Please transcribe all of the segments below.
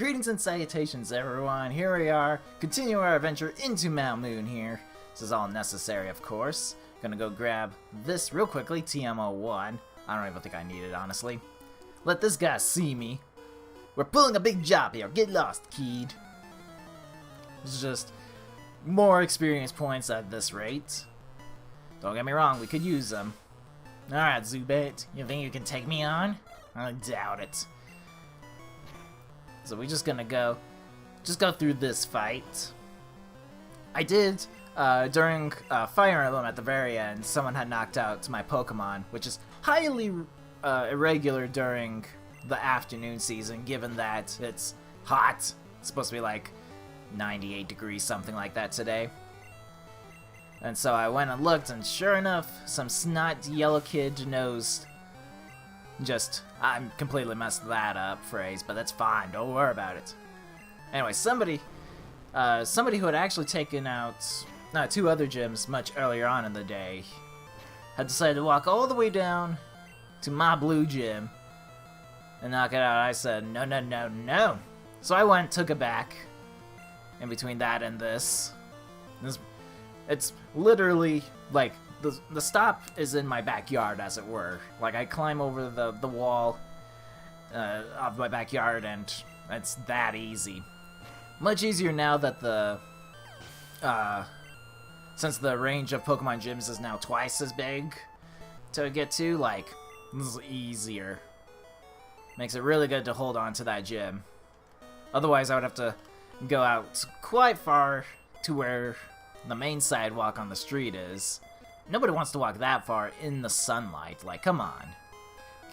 Greetings and salutations, everyone. Here we are, continue our adventure into Mount Moon here. This is all necessary, of course. Gonna go grab this real quickly, TMO1. I don't even think I need it, honestly. Let this guy see me. We're pulling a big job here. Get lost, kid. It's just more experience points at this rate. Don't get me wrong, we could use them. Alright, Zubat, you think you can take me on? I doubt it. So we're just gonna go through this fight. I did, during Fire Emblem at the very end, someone had knocked out my Pokemon, which is highly irregular during the afternoon season, given that it's hot. It's supposed to be like 98 degrees, something like that today. And so I went and looked, and sure enough, some snot yellow kid nosed. I completely messed that up phrase, but that's fine, don't worry about it. Anyway, somebody who had actually taken out two other gyms much earlier on in the day had decided to walk all the way down to my blue gym and knock it out. I said, no, no, no, no. So I went and took it back in between that and this. It's literally, like, the stop is in my backyard, as it were. Like, I climb over the wall of my backyard, and it's that easy. Much easier now that since the range of Pokemon gyms is now twice as big to get to, like, this is easier. Makes it really good to hold on to that gym. Otherwise, I would have to go out quite far to where the main sidewalk on the street is. Nobody wants to walk that far in the sunlight. Like, come on.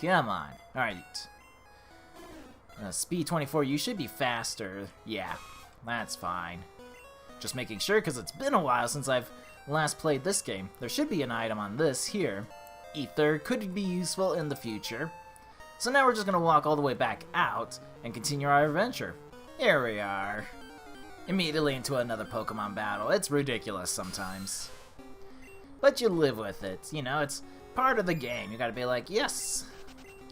Come on. Alright. Speed 24, you should be faster. Yeah, that's fine. Just making sure, because it's been a while since I've last played this game. There should be an item on this here. Ether could be useful in the future. So now we're just going to walk all the way back out and continue our adventure. Here we are. Immediately into another Pokemon battle. It's ridiculous sometimes. But you live with it. You know, it's part of the game. You gotta be like, yes,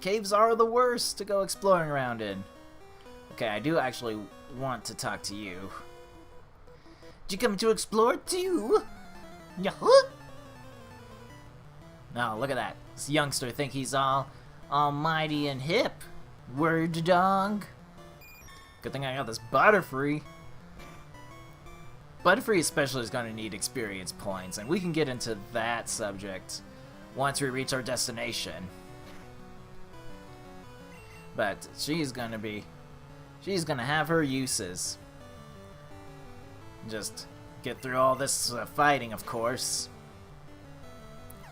caves are the worst to go exploring around in. Okay, I do actually want to talk to you. Did you come to explore too? Yahoo! Oh, look at that. This youngster think he's all almighty and hip. Word, dog. Good thing I got this Butterfree. Butterfree especially is going to need experience points, and we can get into that subject once we reach our destination. But she's going to have her uses. Just get through all this fighting, of course.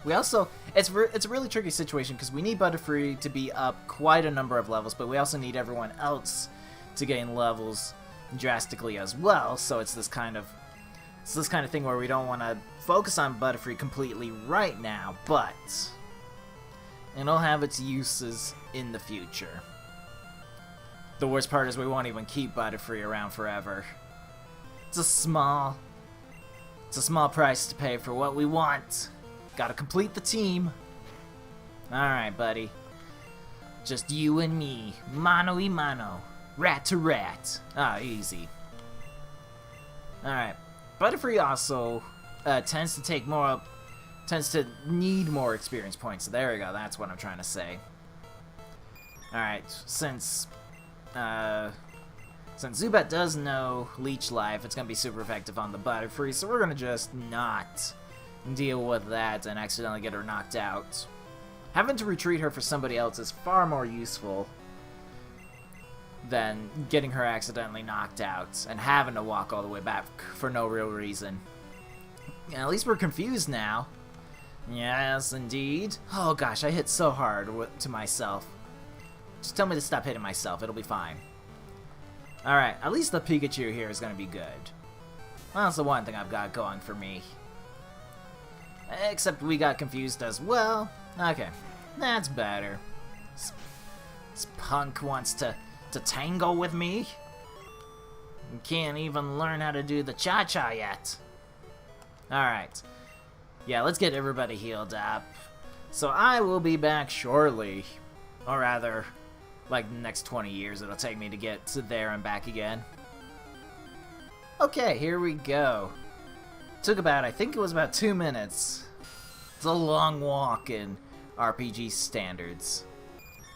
We also, it's a really tricky situation because we need Butterfree to be up quite a number of levels, but we also need everyone else to gain levels drastically as well. So it's this kind of thing where we don't want to focus on Butterfree completely right now, but it'll have its uses in the future. The worst part is we won't even keep Butterfree around forever. It's a small price to pay for what we want. Gotta complete the team. Alright, buddy. Just you and me. Mano y mano. Rat to rat. Ah, easy. Alright. Butterfree also tends to need more experience points. So there we go. That's what I'm trying to say. Alright, since Zubat does know Leech Life, it's going to be super effective on the Butterfree, so we're going to just not deal with that and accidentally get her knocked out. Having to retreat her for somebody else is far more useful than getting her accidentally knocked out and having to walk all the way back for no real reason. And at least we're confused now. Yes, indeed. Oh gosh, I hit so hard to myself. Just tell me to stop hitting myself, it'll be fine. Alright, at least the Pikachu here is going to be good. Well, that's the one thing I've got going for me. Except we got confused as well. Okay, that's better. This punk wants to tangle with me. Can't even learn how to do the cha-cha yet. Alright. Yeah, let's get everybody healed up. So I will be back shortly. Or rather, like the next 20 years it'll take me to get to there and back again. Okay, here we go. Took about, I think it was about 2 minutes. It's a long walk in RPG standards.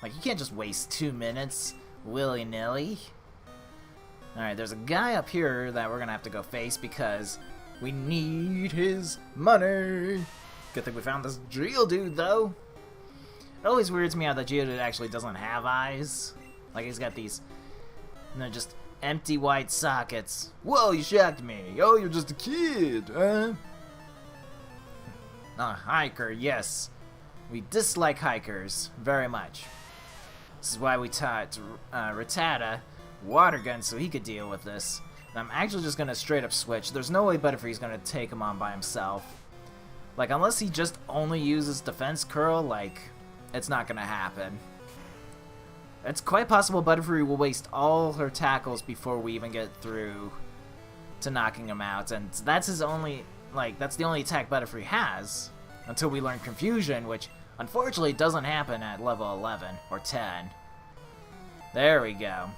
Like, you can't just waste 2 minutes willy-nilly. Alright, there's a guy up here that we're gonna have to go face because we need his money. Good thing we found this Geodude, though. It always weirds me out that Geodude actually doesn't have eyes. Like, he's got these, you know, just empty white sockets. Whoa, you shocked me. Oh, you're just a kid, huh? A hiker, yes. We dislike hikers very much. This is why we taught Rattata water gun so he could deal with this. And I'm actually just gonna straight up switch. There's no way Butterfree's gonna take him on by himself. Like, unless he just only uses defense curl, like, it's not gonna happen. It's quite possible Butterfree will waste all her tackles before we even get through to knocking him out, and that's his only, like, that's the only attack Butterfree has until we learn Confusion, which unfortunately doesn't happen at level 11 or 10. There we go.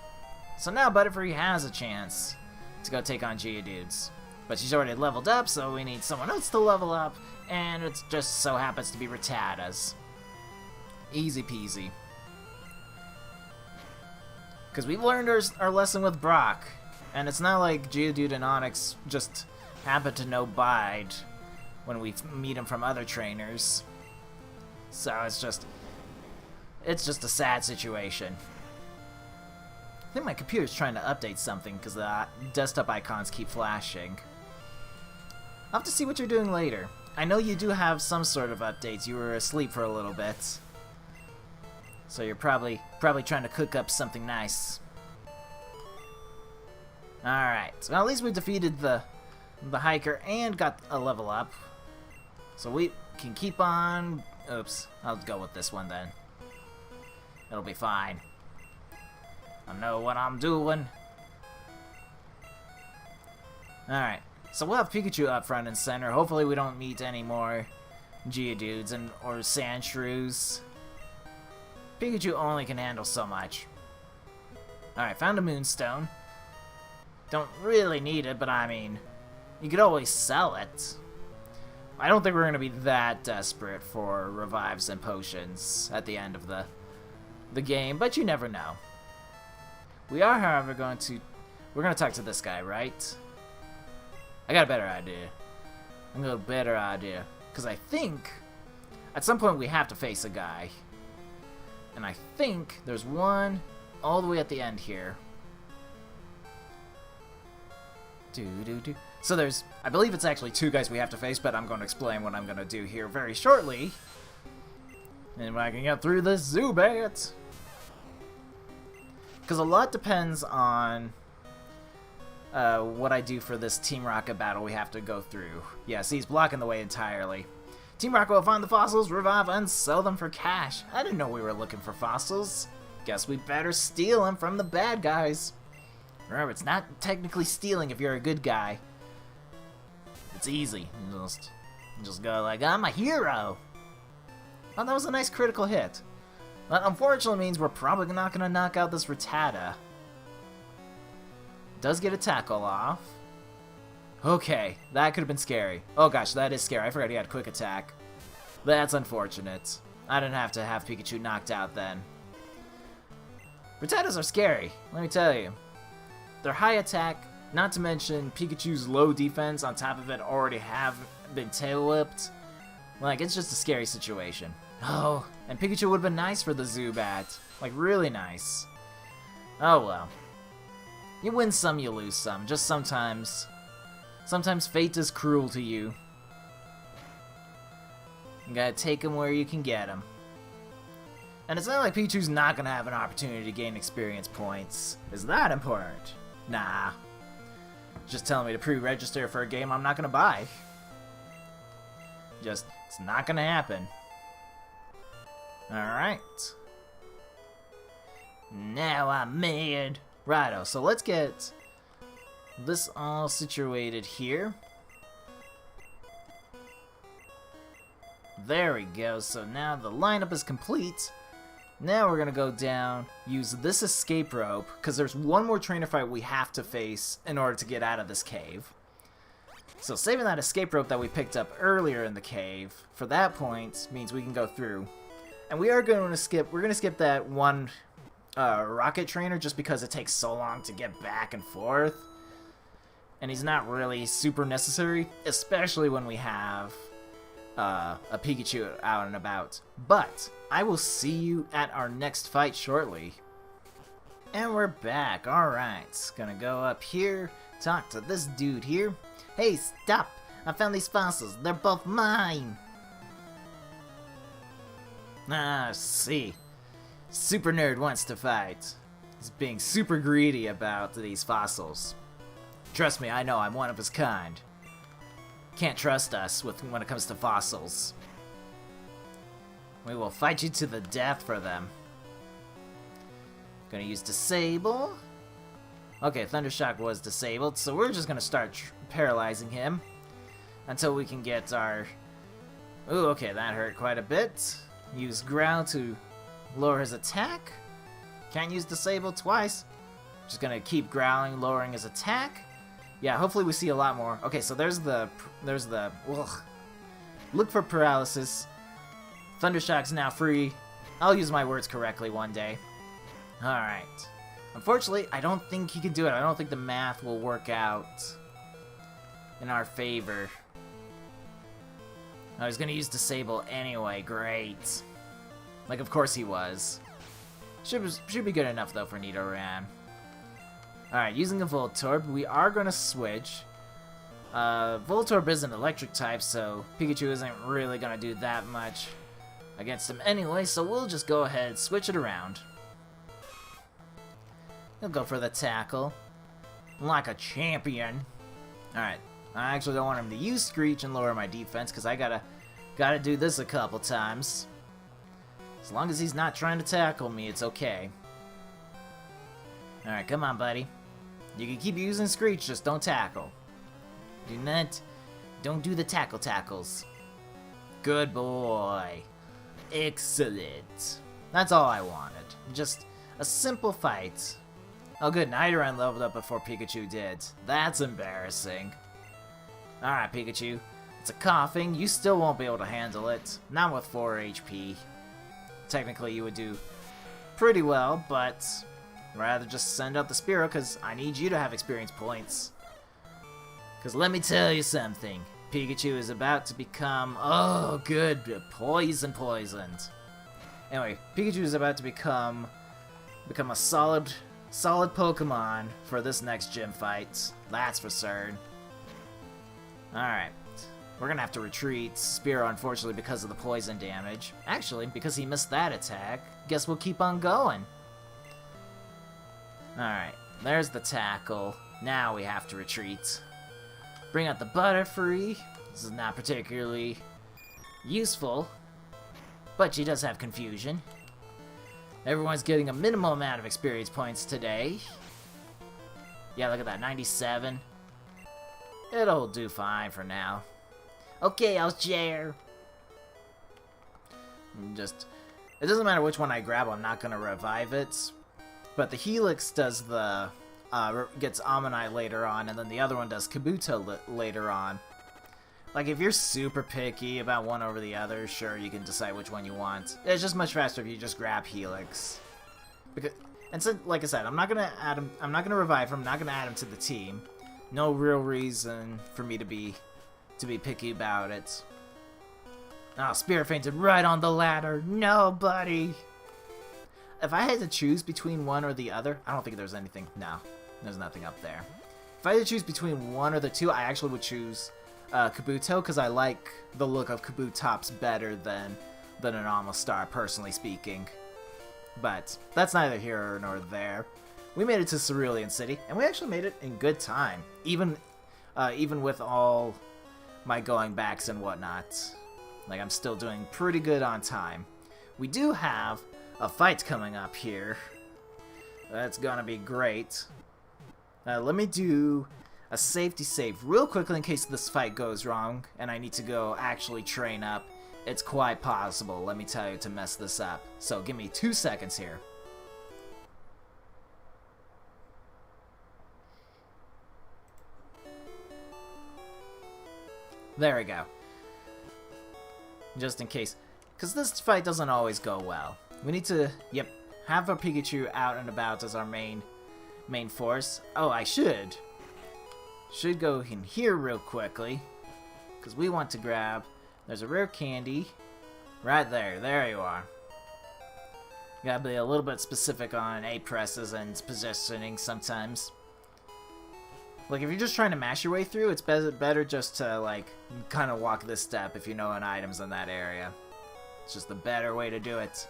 So now Butterfree has a chance to go take on Geodudes. But she's already leveled up, so we need someone else to level up, and it just so happens to be Rattata's. Easy peasy. Because we've learned our lesson with Brock, and it's not like Geodude and Onix just happen to know Bide when we meet him from other trainers. So it's just a sad situation. I think my computer's trying to update something because the desktop icons keep flashing. I'll have to see what you're doing later. I know you do have some sort of updates. You were asleep for a little bit. So you're probably trying to cook up something nice. Alright, so at least we defeated the hiker and got a level up. So we can keep on... Oops, I'll go with this one then. It'll be fine. I know what I'm doing. Alright, so we'll have Pikachu up front and center. Hopefully we don't meet any more Geodudes or Sandshrews. Pikachu only can handle so much. Alright, found a Moonstone. Don't really need it, but I mean, you could always sell it. I don't think we're going to be that desperate for revives and potions at the end of the game, but you never know. We are, however, we're going to talk to this guy, right? I got a better idea. Because I think at some point we have to face a guy. And I think there's one all the way at the end here. So there's, I believe it's actually 2 guys we have to face, but I'm going to explain what I'm going to do here very shortly. And when I can get through this Zubat. Because a lot depends on what I do for this Team Rocket battle we have to go through. Yeah, see, he's blocking the way entirely. Team Rocket will find the fossils, revive, and sell them for cash. I didn't know we were looking for fossils. Guess we better steal them from the bad guys. Remember, it's not technically stealing if you're a good guy. It's easy. You just go like, I'm a hero. Oh, that was a nice critical hit. That unfortunately means we're probably not going to knock out this Rattata. Does get a tackle off. Okay, that could have been scary. Oh gosh, that is scary. I forgot he had quick attack. That's unfortunate. I didn't have to have Pikachu knocked out then. Rattatas are scary, let me tell you. They're high attack, not to mention Pikachu's low defense on top of it already have been tail whipped. Like, it's just a scary situation. Oh, and Pikachu would have been nice for the Zubat. Like, really nice. Oh well. You win some, you lose some. Just sometimes. Sometimes fate is cruel to you. You gotta take him where you can get him. And it's not like Pikachu's not gonna have an opportunity to gain experience points. Is that important? Nah. Just telling me to pre-register for a game I'm not gonna buy. It's not gonna happen. Alright. Now I'm mad. Righto, so let's get this all situated here. There we go, so now the lineup is complete. Now we're gonna go down, use this escape rope, because there's one more trainer fight we have to face in order to get out of this cave. So saving that escape rope that we picked up earlier in the cave for that point means we can go through. And we are going to skip, we're gonna skip that one rocket trainer just because it takes so long to get back and forth. And he's not really super necessary, especially when we have a Pikachu out and about. But I will see you at our next fight shortly. And we're back. Alright, gonna go up here, talk to this dude here. Hey, stop! I found these fossils. They're both mine! Ah, see. Super Nerd wants to fight. He's being super greedy about these fossils. Trust me, I know, I'm one of his kind. Can't trust us when it comes to fossils. We will fight you to the death for them. Gonna use Disable. Okay, Thundershock was disabled, so we're just gonna start paralyzing him until we can get our... Ooh, okay, that hurt quite a bit. Use Growl to lower his attack. Can't use Disable twice. Just gonna keep growling, lowering his attack. Yeah, hopefully we see a lot more. Okay, so there's the... Ugh. Look for paralysis. Thundershock's now free. I'll use my words correctly one day. Alright. Unfortunately, I don't think he can do it. I don't think the math will work out in our favor. I was gonna use Disable anyway. Great. Like, of course he was. Should be good enough, though, for Nidoran. Alright, using a Voltorb, we are gonna switch. Voltorb is an electric type, so Pikachu isn't really gonna do that much against him anyway, so we'll just go ahead and switch it around. He'll go for the tackle. Like a champion. Alright, I actually don't want him to use Screech and lower my defense, because I gotta do this a couple times. As long as he's not trying to tackle me, it's okay. Alright, come on, buddy. You can keep using Screech, just don't tackle. Don't do the tackles. Good boy. Excellent. That's all I wanted. Just a simple fight. Oh good, Nidoran leveled up before Pikachu did. That's embarrassing. Alright, Pikachu. It's a coughing. You still won't be able to handle it. Not with 4 HP. Technically, you would do pretty well, but rather just send out the Spearow, because I need you to have experience points. Because let me tell you something. Pikachu is about to become... Oh, good. Poisoned. Anyway, Pikachu is about to become a solid Pokemon for this next gym fight. That's for certain. Alright. We're gonna have to retreat Spearow, unfortunately, because of the poison damage. Actually, because he missed that attack, guess we'll keep on going. Alright, there's the tackle. Now we have to retreat. Bring out the Butterfree. This is not particularly useful, but she does have confusion. Everyone's getting a minimal amount of experience points today. Yeah, look at that, 97. It'll do fine for now. Okay, I'll share. It doesn't matter which one I grab, I'm not gonna revive it. But the Helix does the, gets Ammonite later on, and then the other one does Kabuto later on. Like, if you're super picky about one over the other, sure, you can decide which one you want. It's just much faster if you just grab Helix. And so, like I said, I'm not gonna add him, I'm not gonna revive him, I'm not gonna add him to the team. No real reason for me to be picky about it. Oh, Spirit fainted right on the ladder. No, buddy. If I had to choose between one or the other, I don't think there's anything. No, there's nothing up there. If I had to choose between one or the two, I actually would choose Kabuto, because I like the look of Kabutops better than an Amistar, personally speaking. But that's neither here nor there. We made it to Cerulean City, and we actually made it in good time, even with all my going backs and whatnot. Like, I'm still doing pretty good on time. We do have a fight coming up here. That's gonna be great. Let me do a safety save real quickly in case this fight goes wrong and I need to go actually train up it's quite possible, let me tell you, to mess this up. So give me 2 seconds here. There we go. Just in case. Because this fight doesn't always go well. We need to, have our Pikachu out and about as our main force. Oh, I should go in here real quickly. Because we want to grab, there's a rare candy. Right there. There you are. Gotta be a little bit specific on A presses and positioning sometimes. Like, if you're just trying to mash your way through, it's better just to, like, kind of walk this step if you know an item's in that area. It's just the better way to do it.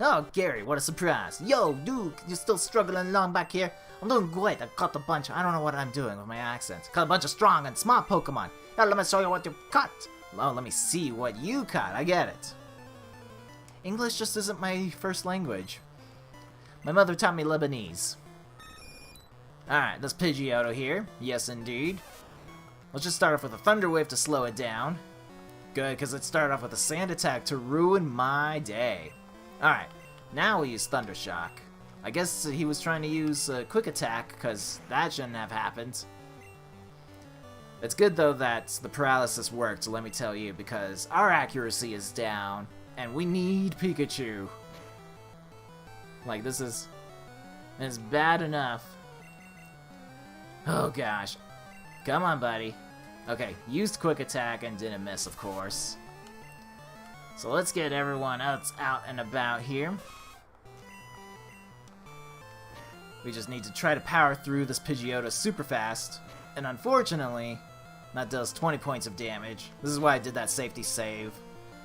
Oh, Gary, what a surprise. Yo, dude, you're still struggling along back here? I'm doing great. I caught a bunch. I don't know what I'm doing with my accent. Caught a bunch of strong and smart Pokemon. Now let me show you what you caught. Oh, let me see what you caught. I get it. English just isn't my first language. My mother taught me Lebanese. Alright, this Pidgeotto here. Yes, indeed. Let's just start off with a Thunder Wave to slow it down. Good, because it started off with a Sand Attack to ruin my day. Alright, now we use Thunder Shock. I guess he was trying to use Quick Attack, because that shouldn't have happened. It's good, though, that the paralysis worked, let me tell you, because our accuracy is down, and we need Pikachu. Like, this is bad enough. Oh gosh. Come on, buddy. Okay, used Quick Attack and didn't miss, of course. So let's get everyone else out and about here. We just need to try to power through this Pidgeotto super fast. And unfortunately, that does 20 points of damage. This is why I did that safety save.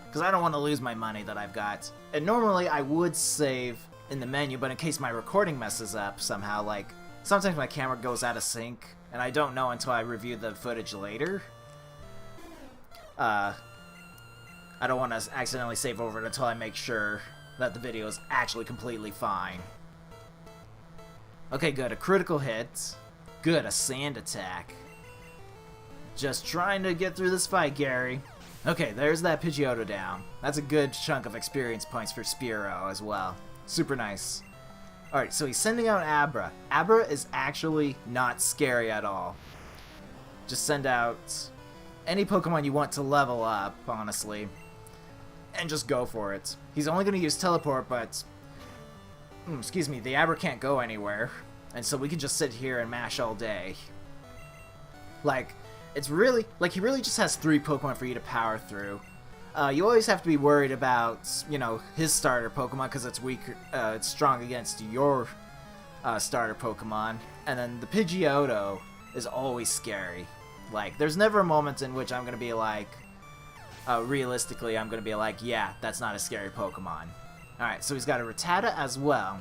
Because I don't want to lose my money that I've got. And normally I would save in the menu, but in case my recording messes up somehow, like, sometimes my camera goes out of sync, and I don't know until I review the footage later. I don't want to accidentally save over it until I make sure that the video is actually completely fine. Okay, good. A critical hit. Good. A Sand Attack. Just trying to get through this fight, Gary. Okay, there's that Pidgeotto down. That's a good chunk of experience points for Spearow as well. Super nice. Alright, so he's sending out Abra. Abra is actually not scary at all. Just send out any Pokemon you want to level up, honestly. And just go for it. He's only going to use Teleport, but... excuse me, the Abra can't go anywhere. And so we can just sit here and mash all day. Like, it's really... Like, he really just has 3 Pokemon for you to power through. You always have to be worried about, you know, his starter Pokemon because it's weaker, it's strong against your starter Pokemon. And then the Pidgeotto is always scary. Like, there's never a moment in which I'm going to be like, realistically, I'm going to be like, yeah, that's not a scary Pokemon. Alright, so he's got a Rattata as well.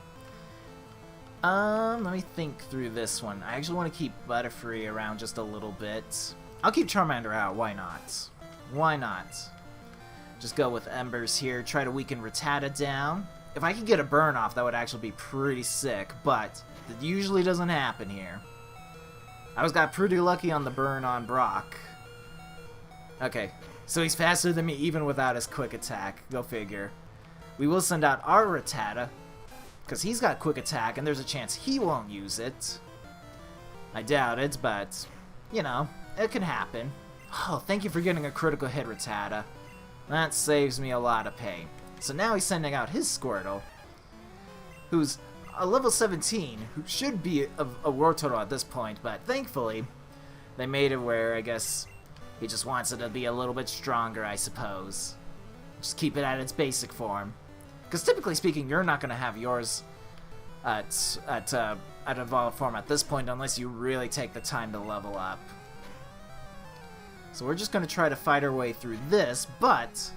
Let me think through this one. I actually want to keep Butterfree around just a little bit. I'll keep Charmander out, why not? Why not? Just go with Embers here, try to weaken Rattata down. If I could get a burn off, that would actually be pretty sick, but it usually doesn't happen here. I was got pretty lucky on the burn on Brock. Okay, so he's faster than me even without his Quick Attack, go figure. We will send out our Rattata, because he's got Quick Attack and there's a chance he won't use it. I doubt it, but, you know, it can happen. Oh, thank you for getting a critical hit, Rattata. That saves me a lot of pain. So now he's sending out his Squirtle, who's a level 17, who should be a Wartortle at this point, but thankfully, they made it where, I guess, he just wants it to be a little bit stronger, I suppose. Just keep it at its basic form. Because typically speaking, you're not going to have yours at evolved form at this point unless you really take the time to level up. So we're just going to try to fight our way through this, but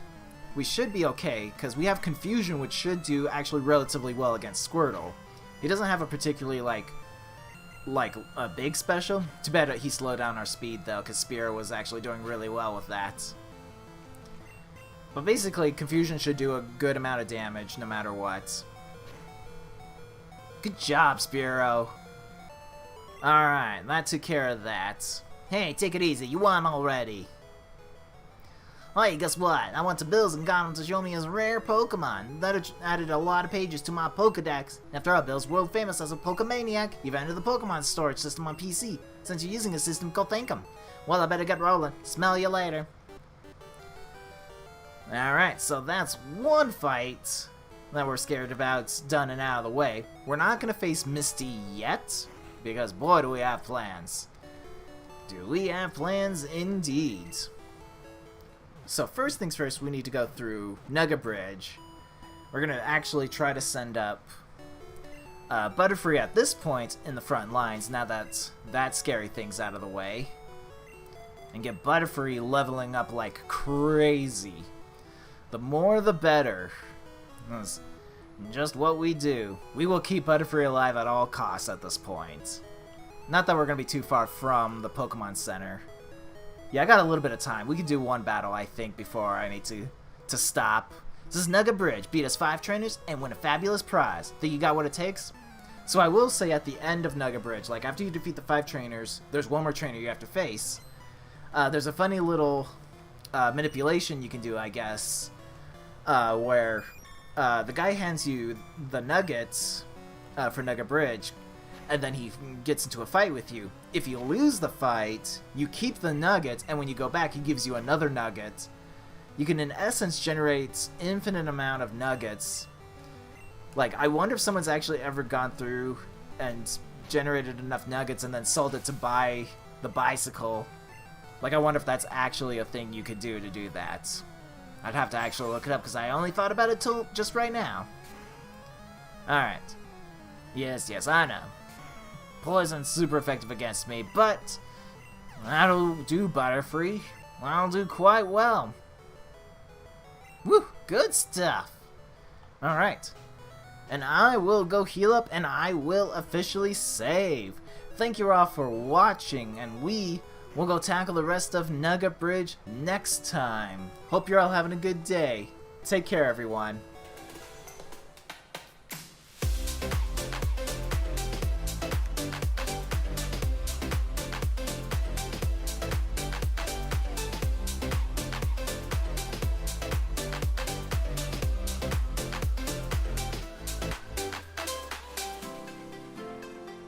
we should be okay, because we have Confusion, which should do actually relatively well against Squirtle. He doesn't have a particularly, like a big special. Too bad he slowed down our speed, though, because Spearow was actually doing really well with that. But basically, Confusion should do a good amount of damage, no matter what. Good job, Spearow. Alright, that took care of that. Hey, take it easy. You won already. Hey, guess what? I went to Bill's and got him to show me his rare Pokemon. That added a lot of pages to my Pokedex. After all, Bill's world famous as a Pokemaniac. You've entered the Pokemon storage system on PC. Since you're using a system, go thank him. Well, I better get rolling. Smell you later. Alright, so that's one fight that we're scared about done and out of the way. We're not going to face Misty yet, because boy do we have plans. Do we have plans indeed. So first things first, we need to go through Nugget Bridge. We're going to actually try to send up Butterfree at this point in the front lines, now that that scary thing's out of the way. And get Butterfree leveling up like crazy. The more the better. That's just what we do. We will keep Butterfree alive at all costs at this point. Not that we're going to be too far from the Pokemon Center. Yeah, I got a little bit of time. We could do one battle, I think, before I need to stop. This is Nugget Bridge. Beat us 5 trainers and win a fabulous prize. Think you got what it takes? So I will say at the end of Nugget Bridge, like after you defeat the 5 trainers, there's one more trainer you have to face. There's a funny little manipulation you can do, I guess, where the guy hands you the nuggets for Nugget Bridge, and then he gets into a fight with you. If you lose the fight, you keep the nuggets, and when you go back, he gives you another nugget. You can, in essence, generate infinite amount of nuggets. Like, I wonder if someone's actually ever gone through and generated enough nuggets and then sold it to buy the bicycle. Like, I wonder if that's actually a thing you could do to do that. I'd have to actually look it up, because I only thought about it till just right now. Alright. Yes, I know. Poison's super effective against me, but that'll do, Butterfree. I'll do quite well. Woo, good stuff. Alright. And I will go heal up, and I will officially save. Thank you all for watching, and we will go tackle the rest of Nugget Bridge next time. Hope you're all having a good day. Take care, everyone.